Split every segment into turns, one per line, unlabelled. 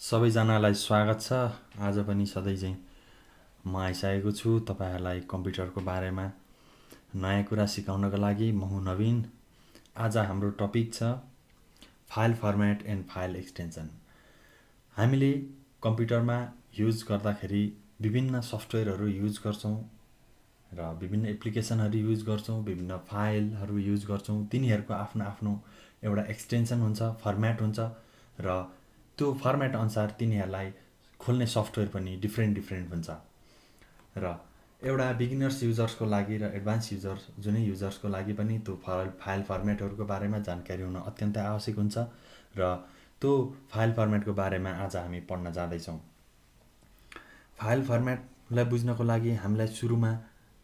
सबैजनालाई स्वागत छ। आज पनि सधैँ चाहिँ म आइसकेको छु तपाईहरुलाई कम्प्युटरको बारेमा नयाँ कुरा सिकाउनको लागि। म हुँ नवीन। आज हाम्रो टपिक छ file format and file extension. हामीले कम्प्युटरमा युज गर्दाखेरि विभिन्न सफ्टवेयरहरू युज गर्छौं र विभिन्न एप्लिकेसनहरू युज गर्छौं, विभिन्न फाइलहरू युज गर्छौं। तिनीहरुको आफ्नो आफ्नो एउटा एक्सटेन्सन हुन्छ, फर्मेट हुन्छ र त्यो फर्मेट अनुसार तिनीहरुलाई खोल्ने सफ्टवेयर पनि डिफरेन्ट हुन्छ। र एउटा बिगिनर्स युजर्सको लागि र एडभान्स युजर्स जुनै युजर्सको लागि पनि त्यो फाइल फर्मेटहरुको बारेमा जानकारी हुन अत्यन्तै आवश्यक हुन्छ र त्यो फाइल फर्मेटको बारेमा आज हामी पढ्न जाँदैछौं। फाइल फर्मेटलाई बुझ्नको लागि हामीलाई सुरुमा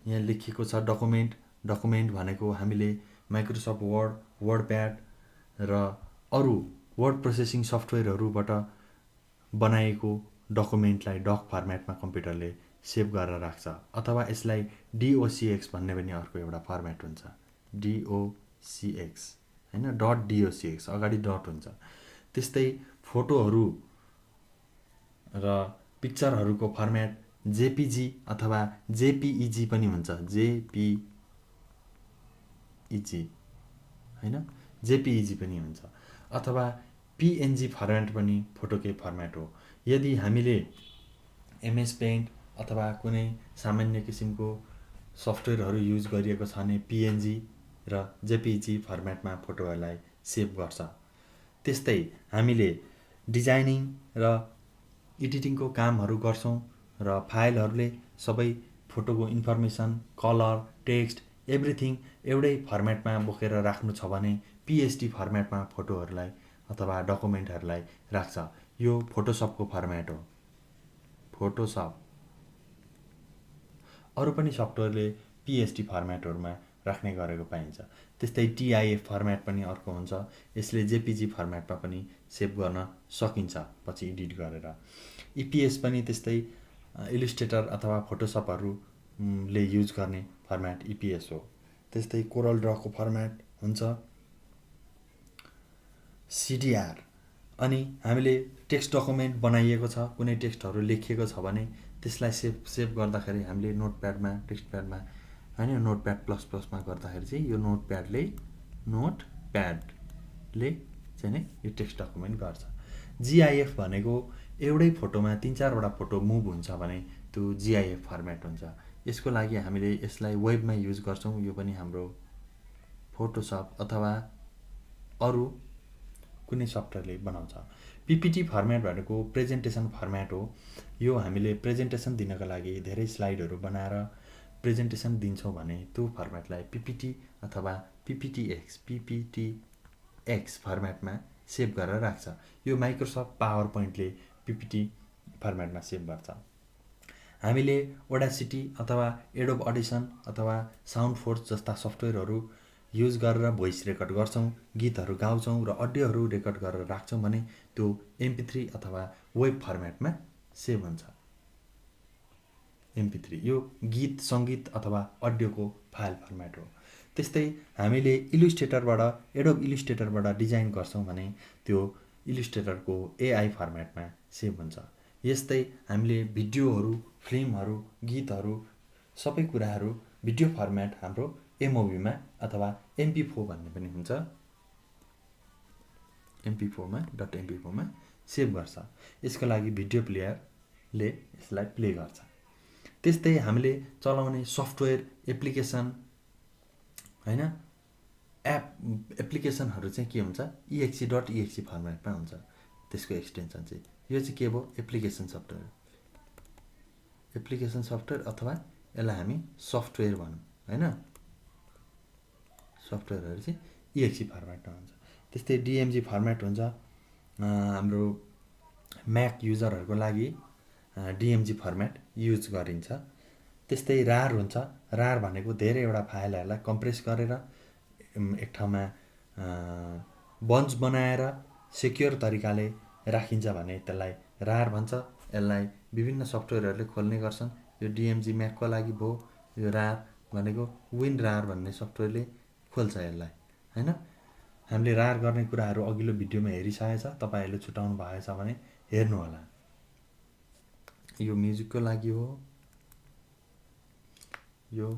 यहाँ लेखिएको छ डकुमेन्ट। डकुमेन्ट भनेको हामीले माइक्रोसफ्ट वर्ड, वर्डप्याड र अरु वर्ड प्रोसेसिङ सफ्टवेयरहरुबाट बनाएको डकुमेन्टलाई डक फर्मेटमा कम्प्युटरले सेभ गरेर राख्छ, अथवा यसलाई DOCX भन्ने पनि अर्को एउटा फर्मेट हुन्छ। DOCX हैन, .docx अगाडि डट हुन्छ। त्यस्तै फोटोहरु र पिक्चरहरुको फर्मेट JPG अथवा JPEG पनि हुन्छ। JPEG हैन, JPEG पनि हुन्छ, अथवा PNG फर्मेट पनि फोटोकै फर्मेट हो। यदि हामीले MS पेन्ट अथवा कुनै सामान्य किसिमको सफ्टवेयरहरु युज गरिएको छ भने PNG र JPEG फर्मेटमा फोटोहरुलाई सेभ गर्छ। त्यस्तै हामीले डिजाइनिङ र एडिटिङको कामहरु गर्छौं र फाइलहरुले सबै फोटोको इन्फर्मेसन, कलर, टेक्स्ट, एभ्रीथिङ एउटै फर्मेटमा बोकेर राख्नु छ भने PSD फर्मेटमा फोटोहरुलाई अथवा डकुमेन्टहरुलाई राख्छ। यो फोटोसपको फर्मेट हो। फोटोसप अरु पनि सफ्टवेयरले PSD फर्मेटहरुमा राख्ने गरेको पाइन्छ। त्यस्तै TIF फर्मेट पनि अर्को हुन्छ। यसले JPG फर्मेटमा पनि सेभ गर्न सकिन्छ पछि एडिट गरेर। EPS पनि त्यस्तै इलस्ट्रेटर अथवा फोटोसपहरुले युज गर्ने फर्मेट EPS हो। त्यस्तै कोरल ड्रको फर्मेट हुन्छ CDR। अनि हामीले टेक्स्ट डकुमेन्ट बनाइएको छ, कुनै टेक्स्टहरु लेखिएको छ भने त्यसलाई सेभ गर्दाखेरि हामीले नोटप्याडमा, टेक्स्टप्याडमा हैन, नोटप्याड ++ मा गर्दाखेरि चाहिँ यो नोटप्याडले चाहिँ नि यो टेक्स्ट डकुमेन्ट गर्छ। GIF भनेको एउटै फोटोमा 3-4 वटा फोटो मुभ हुन्छ भने त्यो GIF फर्मेट हुन्छ। यसको लागि हामीले यसलाई वेबमा युज गर्छौं। यो पनि हाम्रो फोटोसप अथवा अरु कुनै सफ्टवेयरले बनाउँछ। PPT फर्मेट भनेको प्रेजेन्टेसन फर्मेट हो। यो हामीले प्रेजेन्टेसन दिनको लागि धेरै स्लाइडहरु बनाएर प्रेजेन्टेसन दिन्छौं भने त्यो फर्मेटलाई PPT अथवा PPTX फर्मेटमा सेभ गरेर राख्छ। यो माइक्रोसफ्ट पावर पोइन्टले PPT फर्मेटमा सेभ गर्छ। हामीले Audacity अथवा एडोब अडिसन अथवा साउन्डफोर्स जस्ता सफ्टवेयरहरु युज गरेर भोइस रेकर्ड गर्छौं, गीतहरु गाउँछौं र अडियोहरु रेकर्ड गरेर राख्छौं भने त्यो MP3 अथवा वेब फर्मेटमा सेभ हुन्छ। MP3 यो गीत, संगीत अथवा अडियोको फाइल फर्मेट हो। त्यस्तै हामीले एडोब इलस्ट्रेटरबाट डिजाइन गर्छौं भने त्यो इलस्ट्रेटरको AI फर्मेटमा सेभ हुन्छ। यस्तै हामीले भिडियोहरु, फिल्महरु, गीतहरु सबै कुराहरु भिडियो फर्मेट हाम्रो MOV मा अथवा MP4 भन्ने पनि हुन्छ। MP4 मा .MP4 मा सेभ गर्छ। यसको लागि भिडियो प्लेयरले यसलाई प्ले गर्छ। त्यस्तै हामीले चलाउने सफ्टवेयर, एप्लिकेसन हैन, एप्लिकेसनहरु चाहिँ के हुन्छ? .exe फर्मेटमा हुन्छ। त्यसको एक्सटेन्सन चाहिँ यो चाहिँ के भयो? एप्लिकेसन सफ्टवेयर अथवा यसलाई हामी सफ्टवेयर भनौं हैन। सफ्टवेयरहरु चाहिँ exe फर्मेटमा हुन्छ। त्यस्तै DMG फर्मेट हुन्छ। हाम्रो म्याक युजरहरुको लागि DMG फर्मेट युज गरिन्छ। त्यस्तै RAR हुन्छ। RAR भनेको धेरै वटा फाइलहरुलाई कम्प्रेस गरेर एक ठाउँमा बन्च बनाएर सेक्युर तरिकाले राखिन्छ भने त्यसलाई RAR भन्छ। यसलाई विभिन्न सफ्टवेयरहरुले खोल्ने गर्छन्। यो DMG म्याकको लागि भयो। यो RAR भनेको WinRAR भन्ने सफ्टवेयरले खोल्छ यसलाई हैन। हामीले RAR गर्ने कुराहरु अघिल्लो भिडियोमा हेरिसकेछ। तपाईहरुले छुटाउनु भएछ भने हेर्नु होला। यो म्युजिकको लागि हो, यो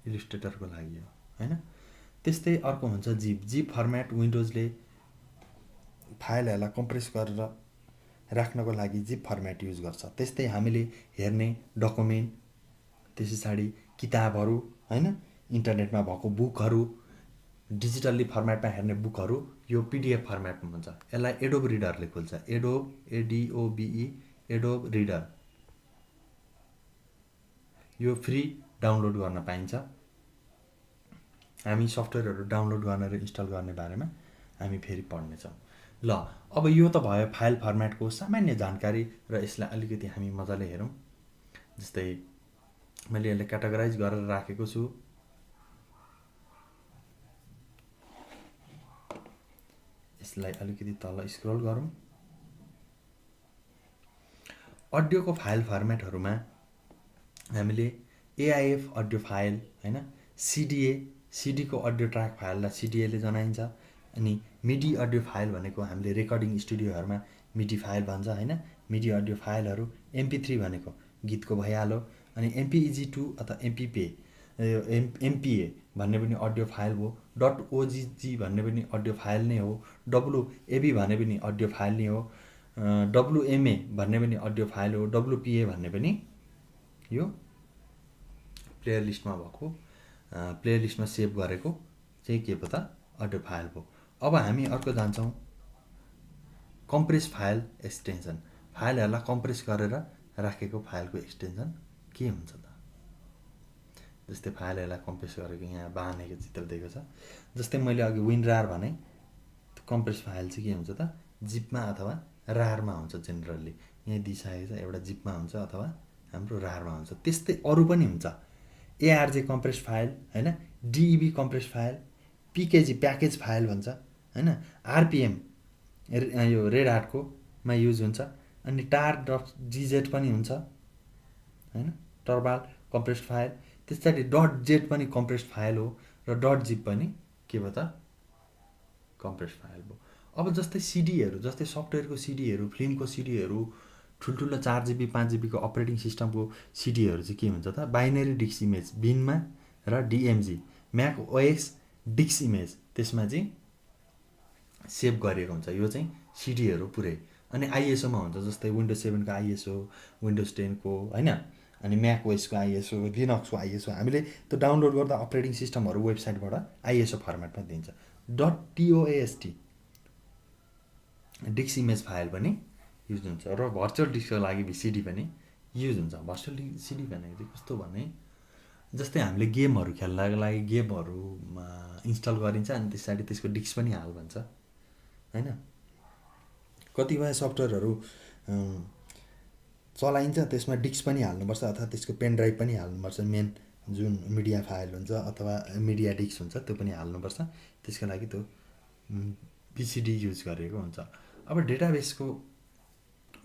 इलिस्ट्रेटरको लागि हो हैन। त्यस्तै अर्को हुन्छ जिप फर्मेट। विन्डोजले फाइलहरूलाई कम्प्रेस गरेर राख्नको लागि जिप फर्मेट युज गर्छ। त्यस्तै हामीले हेर्ने डकुमेन्ट, त्यस पछाडि किताबहरू हैन, इन्टरनेटमा भएको बुकहरू, डिजिटल्ली फर्मेटमा हेर्ने बुकहरू यो PDF फर्मेटमा हुन्छ। यसलाई एडोब रिडरले खोल्छ। ADOBE Adobe reader. यो फ्री डाउनलोड गर्न पाइन्छ। हामी सफ्टवेयरहरू डाउनलोड गर्न र इन्स्टल गर्ने बारेमा हामी फेरि पढ्नेछौँ। ल अब यो त भयो फाइल फर्मेटको सामान्य जानकारी र यसलाई अलिकति हामी मजाले हेरौँ। जस्तै मैले यसलाई क्याटेगोराइज गरेर राखेको छु। यसलाई अलिकति तल स्क्रोल गरौँ। अडियोको फाइल फर्मेटहरूमा हामीले AIF अडियो फाइल हैन, CD को अडियो ट्र्याक फाइललाई CDA ले जनाइन्छ। अनि मिडी अडियो फाइल भनेको हामीले रेकर्डिङ स्टुडियोहरूमा मिडी फाइल भन्छ हैन। मिडी अडियो फाइलहरू MP3 भनेको गीतको भइहाल्यो। अनि MPEG2 अथवा MPA भन्ने पनि अडियो फाइल हो। .OGG भन्ने पनि अडियो फाइल नै हो। WAV भन्ने पनि अडियो फाइल नै हो। WMA भन्ने पनि अडियो फाइल हो। WPA भन्ने पनि यो प्लेयर लिस्टमा भएको, प्लेयर लिस्टमा सेभ गरेको चाहिँ के पो त अडियो फाइल हो। अब हामी अर्को जान्छौँ, कम्प्रेस फाइल एक्सटेन्सन। फाइलहरूलाई कम्प्रेस गरेर राखेको फाइलको एक्सटेन्सन के हुन्छ त? जस्तै फाइलहरूलाई कम्प्रेस गरेको यहाँ बानेको चित्र दिएको छ। जस्तै मैले अघि WinRAR भने, कम्प्रेस फाइल चाहिँ के हुन्छ त? जिपमा अथवा रारमा हुन्छ। जेनरली यहाँ दिइसकेको छ, एउटा जिपमा हुन्छ अथवा हाम्रो रारमा हुन्छ। त्यस्तै अरू पनि हुन्छ। ARJ कम्प्रेस फाइल हैन, DEB compress file, PKG package file भन्छ हैन। RPM यो रेड हार्टको मा युज हुन्छ। अनि tar.gz पनि हुन्छ हैन, टर्बाल कम्प्रेस फाइल। त्यसैगरी .z पनि कम्प्रेस फाइल हो र .zip पनि के भयो त कम्प्रेस फाइल हो। अब जस्तै CDहरू, जस्तै सफ्टवेयरको CDहरू, फिल्मको CDहरू, ठुल्ठुलो 4GB 5GB को अपरेटिङ सिस्टमको CDहरू चाहिँ के हुन्छ त? बाइनरी डिस्क इमेज बिनमा र DMG Mac OS disk image त्यसमा चाहिँ सेभ गरिएको हुन्छ। यो चाहिँ CDहरू पुरै। अनि ISO मा हुन्छ। जस्तै विन्डोज 7 को ISO, विन्डोज 10 को हैन, अनि म्याक OS को ISO, लिनक्स को ISO। हामीले त्यो डाउनलोड गर्दा अपरेटिङ सिस्टमहरू वेबसाइटबाट ISO फर्मेटमा दिन्छ। .TOST डिस्क इमेज फाइल पनि युज हुन्छ। र भर्चुअल डिस्कको लागि VCD पनि युज हुन्छ। भर्चुअल CD भनेको चाहिँ कस्तो भने, जस्तै हामीले गेमहरू खेल्नको लागि गेमहरूमा इन्स्टल गरिन्छ अनि त्यसपछि त्यसको डिस्क पनि हाल भन्छ हैन। कतिपय सफ्टवेयरहरू चलाइन्छ, त्यसमा डिस्क पनि हाल्नुपर्छ अथवा त्यसको पेन ड्राइभ पनि हाल्नुपर्छ। मेन जुन मिडिया फाइल हुन्छ अथवा मिडिया डिस्क हुन्छ त्यो पनि हाल्नुपर्छ। त्यसको लागि त्यो VCD युज गरेको हुन्छ। अब डेटाबेसको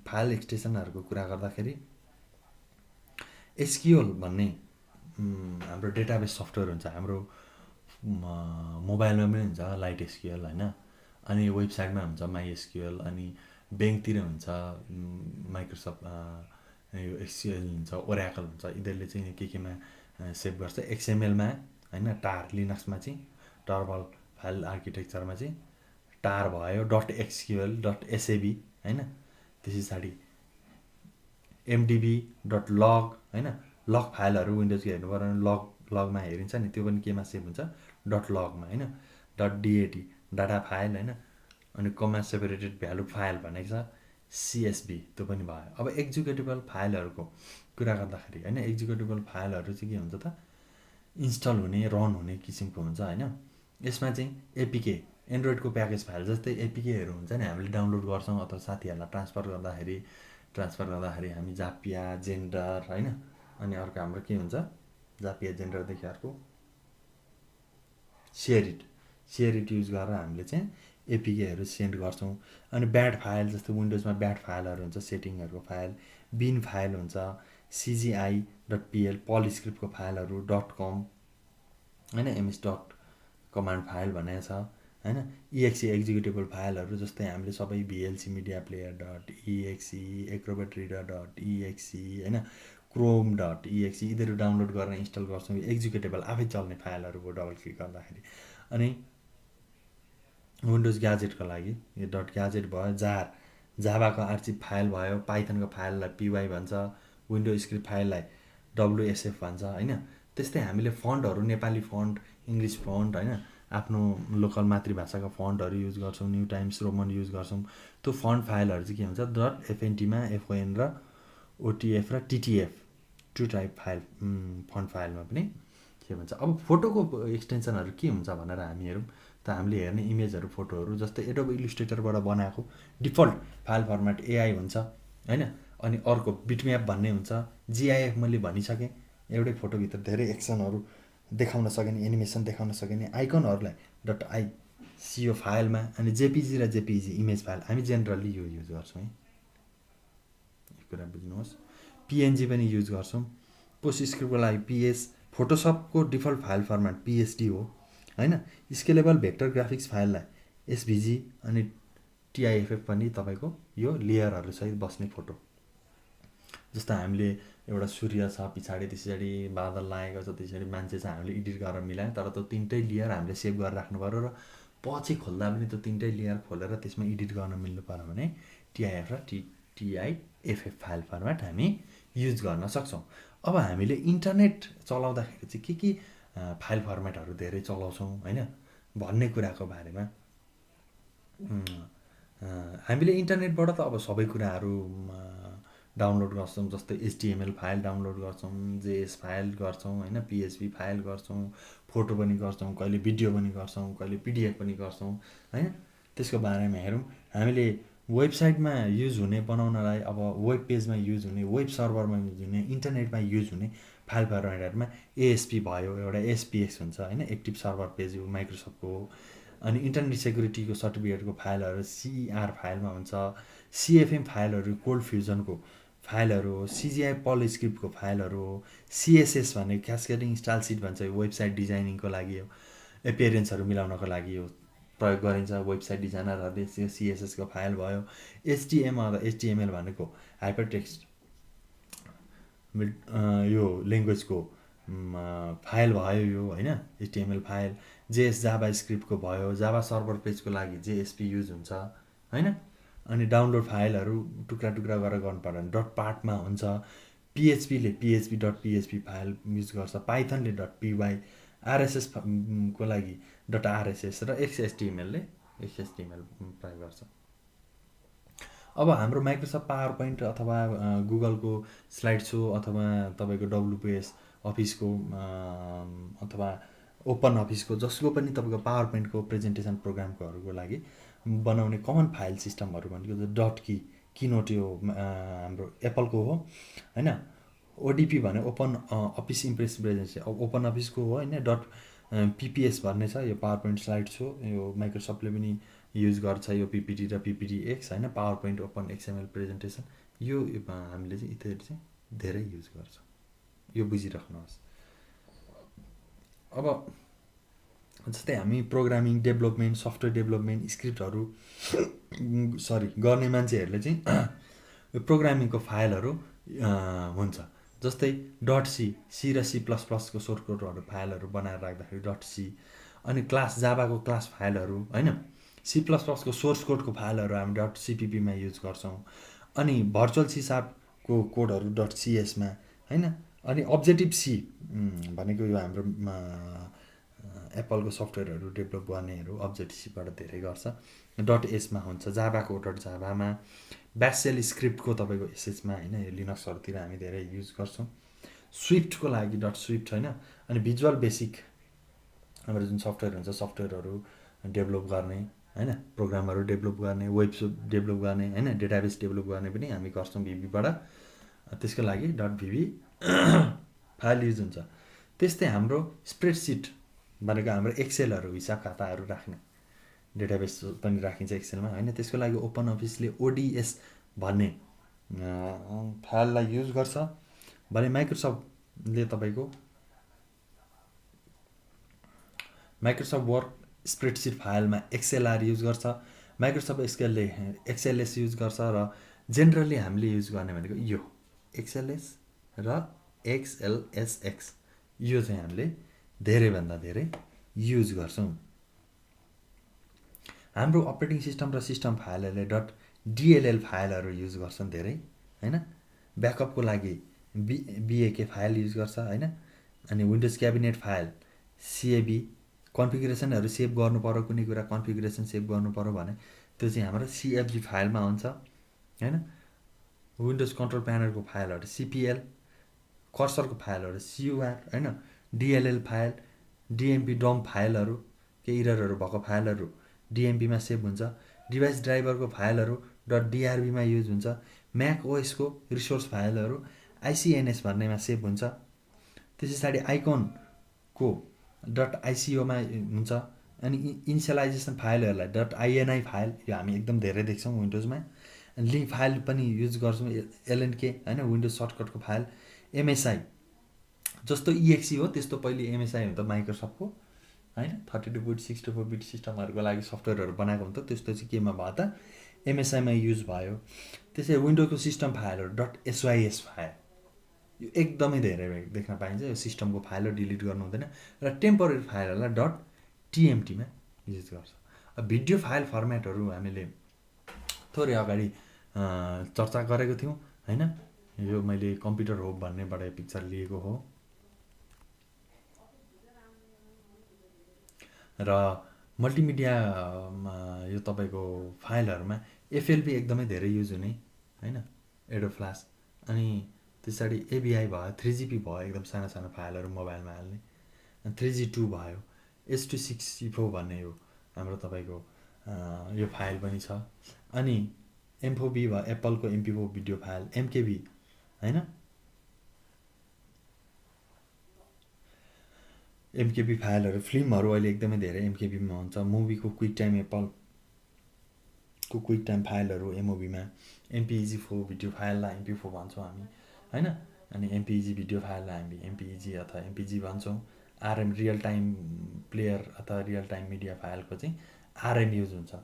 फाइल एक्सटेन्सनहरूको कुरा गर्दाखेरि SQL भन्ने हाम्रो डेटाबेस सफ्टवेयर हुन्छ। हाम्रो मोबाइलमा पनि हुन्छ लाइट SQL हैन। अनि वेबसाइटमा हुन्छ MySQL। अनि ब्याङ्कतिर हुन्छ माइक्रोसफ्ट यो SQL हुन्छ, ओराकल हुन्छ। यिनीहरूले चाहिँ केमा सेभ गर्छ? XML मा हैन। टार लिनक्समा चाहिँ टर्बल फाइल आर्किटेक्चरमा चाहिँ टार भयो। .SQL .SAB हैन। त्यस पछाडि MDB .log हैन। लग फाइलहरू विन्डोजको हेर्नु पर्यो भने लगमा हेरिन्छ नि, त्यो पनि केमा सेभ हुन्छ? .log मा हैन। .dat डाटा फाइल हैन। अनि कमा सेपरेटेड भ्यालु फाइल भनेको छ CSV, त्यो पनि भयो। अब एक्जिक्युटेबल फाइलहरूको कुरा गर्दाखेरि हैन, एक्जिक्युटेबल फाइलहरू चाहिँ के हुन्छ त? इन्स्टल हुने, रन हुने किसिमको हुन्छ हैन। यसमा चाहिँ APK एन्ड्रोइडको प्याकेज फाइल जस्तै APKहरू हुन्छ नि, हामीले डाउनलोड गर्छौँ अथवा साथीहरूलाई ट्रान्सफर गर्दाखेरि हामी जापिया, जेन्डर हैन। अनि अर्को हाम्रो के हुन्छ? जापिया, जेन्डरदेखि अर्को सेयरिट युज गरेर हामीले चाहिँ APKहरू सेन्ड गर्छौँ। अनि ब्याड फाइल जस्तै विन्डोजमा ब्याड फाइलहरू हुन्छ, सेटिङहरूको फाइल। बिन फाइल हुन्छ, CGI.pl पलिस्क्रिप्टको फाइलहरू, .com हैन, MS कमान्ड फाइल भनेको छ। हैन। EXE एक्जिक्युटेबल फाइलहरू जस्तै हामीले सबै VLC media player dot EXE, Acrobat reader dot EXE हैन, क्रोम डट EXE यिनीहरू डाउनलोड गरेर इन्स्टल गर्छौँ। एक्जिक्युटेबल आफै चल्ने फाइलहरू भयो डबल क्लिक गर्दाखेरि। अनि विन्डोज ग्याजेटको लागि यो डट ग्याजेट भयो, जाभाको आर्चिभ फाइल भयो, पाइथनको फाइललाई PY भन्छ, विन्डो स्क्रिप्ट फाइललाई WSF भन्छ हैन। त्यस्तै हामीले फन्टहरू नेपाली फन्ट, इङ्ग्लिस फन्ट हैन, आफ्नो लोकल मातृभाषाको फन्टहरू युज गर्छौँ, न्यू टाइम्स रोमन युज गर्छौँ। त्यो फन्ट फाइलहरू चाहिँ के हुन्छ डट FNTमा FON र OTF र TTF टु टाइप फाइल फन्ट फाइलमा पनि के भन्छ। अब फोटोको एक्सटेन्सनहरू के हुन्छ भनेर हामी हेरौँ त हामीले हेर्ने इमेजहरू फोटोहरू जस्तै एडोब इलस्ट्रेटरबाट बनाएको डिफल्ट फाइल फर्मेट AI हुन्छ हैन। अनि अर्को बिटम्याप भन्ने हुन्छ, GIF मैले भनिसकेँ, एउटै फोटोभित्र धेरै एक्सनहरू देखाउन सकिने, एनिमेसन देखाउन सकिने आइकनहरूलाई डट ICO फाइलमा। अनि JPG र JPEG इमेज फाइल हामी जेनरली यो युज गर्छौँ है, यो कुरा बुझ्नुहोस्। PNG पनि युज गर्छौँ। पोस्ट स्क्रिप्टको लागि PS, फोटोसपको डिफल्ट फाइल फर्मेट PSD हो हैन। स्केलेबल भेक्टर ग्राफिक्स फाइललाई SVG अनि TIFF पनि तपाईँको यो लेयरहरू सहित बस्ने फोटो। जस्तो हामीले एउटा सूर्य छ पछाडि, त्यसरी बादल लागेको छ, त्यसरी मान्छे छ, हामीले एडिट गरेर मिलायौँ, तर त्यो तिनटै लेयर हामीले सेभ गरेर राख्नु पऱ्यो र पछि खोल्दा पनि त्यो तिनटै लेयर खोलेर त्यसमा एडिट गर्न मिल्नु पऱ्यो भने TIF र TIFF फाइल फर्मेट हामी युज गर्न सक्छौँ। अब हामीले इन्टरनेट चलाउँदाखेरि चाहिँ के फाइल फर्मेटहरू धेरै चलाउँछौँ हैन भन्ने कुराको बारेमा हामीले इन्टरनेटबाट त अब सबै कुराहरू डाउनलोड गर्छौँ। जस्तै HTML फाइल डाउनलोड गर्छौँ, JS फाइल गर्छौँ हैन, PHP फाइल गर्छौँ, फोटो पनि गर्छौँ, कहिले भिडियो पनि गर्छौँ, कहिले PDF पनि गर्छौँ हैन। त्यसको बारेमा हेरौँ। हामीले वेबसाइटमा युज हुने बनाउनलाई, अब वेब पेजमा युज हुने, वेब सर्भरमा युज हुने, इन्टरनेटमा युज हुने फाइल फर्मेटहरूमा ASP भयो, एउटा SPX हुन्छ हैन, एक्टिभ सर्भर पेज हो, माइक्रोसफ्टको हो। अनि इन्टरनेट सेक्युरिटीको सर्टिफिकेटको फाइलहरू CER फाइलमा हुन्छ, CFM फाइलहरू कोल्ड फ्युजनको फाइलहरू हो, CGI पर्ल स्क्रिप्टको फाइलहरू हो, CSS भन्ने क्यास्केडिङ स्टाइल सिट भन्छ, यो वेबसाइट डिजाइनिङको लागि हो, एपियरेन्सहरू मिलाउनको लागि हो प्रयोग गरिन्छ वेबसाइट डिजाइनरहरूले। CSS को फाइल भयो। HTML भनेको हाइपरटेक्स्ट यो ल्याङ्ग्वेजको फाइल भयो यो हैन, HTML फाइल। JS जाभा स्क्रिप्टको भयो, जाभा सर्भर पेजको लागि JSP युज हुन्छ हैन। अनि डाउनलोड फाइलहरू टुक्रा टुक्रा गरेर गर्नु पर्यो भने डट पार्टमा हुन्छ। PHPले PHP.PHP फाइल युज गर्छ, पाइथनले .py, RSS को लागि .RSS र XHTMLले XHTML प्रयोग गर्छ। अब हाम्रो माइक्रोसफ्ट पावर पोइन्ट अथवा गुगलको स्लाइड सो अथवा तपाईँको WPS अफिसको अथवा ओपन अफिसको जसको पनि तपाईँको पावर पोइन्टको प्रेजेन्टेसन प्रोग्रामकोहरूको लागि बनाउने कमन फाइल सिस्टमहरू भनेको किनोट यो हाम्रो एप्पलको हो हैन। ODP भने open office impress presentation open अफिसको हो हैन। PPS भन्ने छ, यो पावर पोइन्ट स्लाइड सो, यो माइक्रोसफ्टले पनि युज गर्छ, यो PPT र PPTX हैन, power point open XML presentation. यो हामीले चाहिँ इत्यादि चाहिँ धेरै युज गर्छ, यो बुझिराख्नुहोस्। अब जस्तै हामी प्रोग्रामिङ डेभलपमेन्ट, सफ्टवेयर डेभलपमेन्ट स्क्रिप्टहरू गर्ने मान्छेहरूले चाहिँ यो प्रोग्रामिङको फाइलहरू हुन्छ। जस्तै .C र C++ को सोर्टकोडहरू फाइलहरू बनाएर राख्दाखेरि .C। अनि क्लास जाभाको क्लास फाइलहरू हैन, C++ को सोर्स कोडको फाइलहरू हामी .cpp मा युज गर्छौँ। अनि भर्चुअल C# को कोडहरू .cs मा हैन। अनि अब्जेक्टिभ C भनेको यो हाम्रो एप्पलको सफ्टवेयरहरू डेभलप गर्नेहरू अब्जेक्टिभ C बाट धेरै गर्छ, .s मा हुन्छ। जाभाको .java मा, ब्यास सेल स्क्रिप्टको तपाईँको SS मा हैन, यो लिनक्सहरूतिर हामी धेरै युज गर्छौँ। स्विफ्टको लागि .swift हैन। अनि भिजुअल बेसिक हाम्रो जुन सफ्टवेयर हुन्छ, सफ्टवेयरहरू डेभलप गर्ने हैन, प्रोग्रामहरू डेभलप गर्ने, वेब डेभलप गर्ने हैन, डेटाबेस डेभलप गर्ने पनि हामी गर्छौँ VB बाट। त्यसको लागि .VB फाइल युज हुन्छ। त्यस्तै हाम्रो स्प्रेडसिट भनेको हाम्रो एक्सेलहरू, हिसाब खाताहरू राख्ने डेटाबेस पनि राखिन्छ एक्सेलमा हैन। त्यसको लागि ओपन अफिसले ODS भन्ने फाइललाई युज गर्छ भने माइक्रोसफ्टले तपाईँको माइक्रोसफ्ट वर्क स्प्रेडसिट फाइलमा एक्सएलआर युज गर्छ, माइक्रोसफ्ट एक्सएलले एक्सएलएस युज गर्छ र जेनरली हामीले युज गर्ने भनेको यो एक्सएलएस र एक्सएलएसएक्स यो चाहिँ हामीले धेरैभन्दा धेरै युज गर्छौँ। हाम्रो अपरेटिङ सिस्टम र सिस्टम फाइलहरूले .dll फाइलहरू युज गर्छन् धेरै हैन। ब्याकअपको लागि BAK फाइल युज गर्छ हैन। अनि विन्डोज क्याबिनेट फाइल CAB कन्फिगरेसनहरू सेभ गर्नु पर्यो, कुनै कुरा कन्फिगरेसन सेभ गर्नु पर्यो भने त्यो चाहिँ हाम्रो CFG फाइलमा हुन्छ हैन। विन्डोज कन्ट्रोल प्यानलको फाइलहरू CPL, कर्सरको फाइलहरू CUR हैन। DLL फाइल, DMP डम फाइलहरू केही इररहरू भएको फाइलहरू DMP मा सेभ हुन्छ। डिभाइस ड्राइभरको फाइलहरू .drb मा युज हुन्छ। म्याक OS को रिसोर्स फाइलहरू ICNS भन्नेमा सेभ हुन्छ। त्यस पछाडि आइकनको .ico मा हुन्छ। अनि इनिसियलाइजेसन फाइलहरूलाई .ini फाइल यो हामी एकदम धेरै देख्छौँ विन्डोजमा। अनि लिङ्क फाइल पनि युज गर्छौँ LNK हैन। विन्डोज सर्टकटको फाइल MSI जस्तो EXE हो त्यस्तो पहिले MSI हुन्छ माइक्रोसफ्टको हैन। 32 बिट 64 बिट सिस्टमहरुको लागि सफ्टवेयरहरु बनाएको हुन्छ, त्यस्तो चाहिँ केमा भयो त MSI मा युज भयो। त्यसै विन्डोजको सिस्टम फाइलहरु .sys फाइल यो एकदमै धेरै देख्न पाइन्छ। यो सिस्टमको फाइलहरु डिलिट गर्नु हुँदैन र टेम्परेरी फाइलहरुलाई .tmt मा युज गर्छ। अब भिडियो फाइल फर्मेटहरु हामीले थोरै अगाडि चर्चा गरेको थियौं हैन। यो मैले कम्प्युटर होप भन्नेबाट पिक्चर लिएको हो र मल्टिमिडियामा यो तपाईको फाइलहरुमा FLP एकदमै धेरै युज हुने हैन। एडो फ्ल्यास अनि त्यसैगरी AVI भयो, 3GP भयो, एकदम साना साना फाइलहरु मोबाइलमा हाल्ने। अनि 3G2 भयो, H.264 भन्ने यो हाम्रो तपाईको यो फाइल पनि छ। अनि M4B भयो, एप्पलको MP4 भिडियो फाइल MKB हैन। MKB फाइलहरु फिल्महरु अहिले एकदमै धेरै MKB मा हुन्छ। मुभीको क्विक टाइम एप्पल को क्विक टाइम फाइलहरु MOV मा, MPEG-4 भिडियो फाइललाई MP4 भन्छौं हामी हैन। अनि MPEG भिडियो फाइललाई हामी MPEG अथवा MPG भन्छौं। RM real time player अथवा रियल टाइम मिडिया फाइलको चाहिँ RM युज हुन्छ।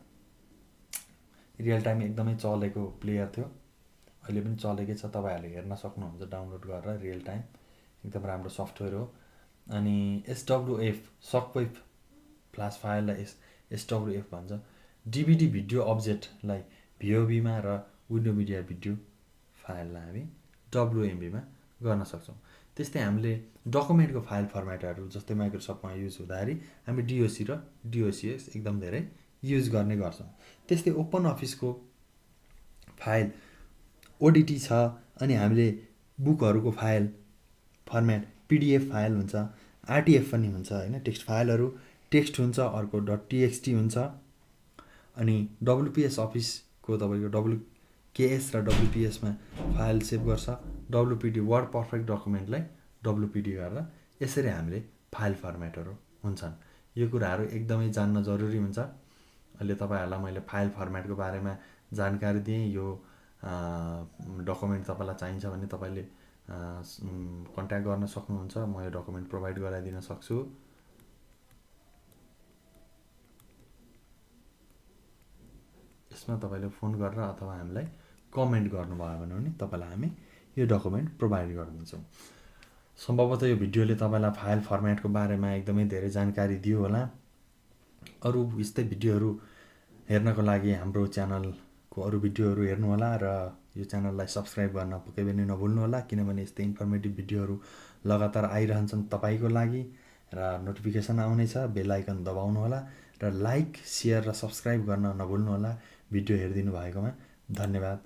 रियल टाइम एकदमै चलेको प्लेयर थियो, अहिले पनि चलेकै छ, तपाईहरुले हेर्न सक्नुहुन्छ डाउनलोड गरेर। रियल टाइम एकदम राम्रो सफ्टवेयर हो। अनि SWF सकवेभ फ्ल्यास फाइललाई SWF भन्छ। DVD भिडियो अब्जेक्टलाई VOV मा र विन्डो मिडिया भिडियो फाइललाई हामी WMV मा गर्न सक्छौं। त्यस्तै हामीले डकुमेन्टको फाइल फर्मेटहरु जस्तै माइक्रोसफ्टमा युज हुँदाखेरि हामी DOC र DOCS एकदम धेरै युज गर्ने गर्छौं। त्यस्तै ओपन अफिसको फाइल ODT छ। अनि हामीले बुकहरुको फाइल फर्मेट PDF फाइल हुन्छ, RTF पनि हुन्छ हैन। टेक्स्ट फाइलहरु टेक्स्ट हुन्छ, अर्को .txt हुन्छ। अनि WPS अफिस को तपाईको WKS र WPS मा फाइल सेभ गर्छ। WPD वर्ड पर्फेक्ट डकुमेन्टलाई WPD गरेर यसरी हामीले फाइल फर्मेटहरु हुन्छन्। यो कुराहरु एकदमै जान्न जरुरी हुन्छ। अहिले तपाईहरुलाई मैले फाइल फर्मेटको बारेमा जानकारी दिएँ। यो डकुमेन्ट तपाईलाई चाहिन्छ भने तपाईले कन्ट्याक्ट गर्न सक्नुहुन्छ, म यो डकुमेन्ट प्रोवाइड गराइदिन सक्छु। यसमा तपाईले फोन गरेर अथवा हामीलाई कमेन्ट गर्नुभयो भने पनि तपाईलाई हामी यो डकुमेन्ट प्रोवाइड गरिदिन्छौं। सम्भवतः यो भिडियोले तपाईलाई फाइल फर्मेटको बारेमा एकदमै धेरै जानकारी दियो होला। अरु यस्तै भिडियोहरु हेर्नको लागि हाम्रो च्यानलको अरु भिडियोहरु हेर्नु होला र यो च्यानललाई सब्स्क्राइब गर्न पक्कै पनि नभुल्नु होला, किनभने यस्तै इन्फर्मेटिभ भिडियोहरु लगातार आइरहन्छन् तपाईको लागि र नोटिफिकेसन आउने छ। बेल आइकन दबाउनु होला र लाइक, शेयर र सब्स्क्राइब गर्न नभुल्नु होला। भिडियो हेरिदिनु भएकोमा धन्यवाद।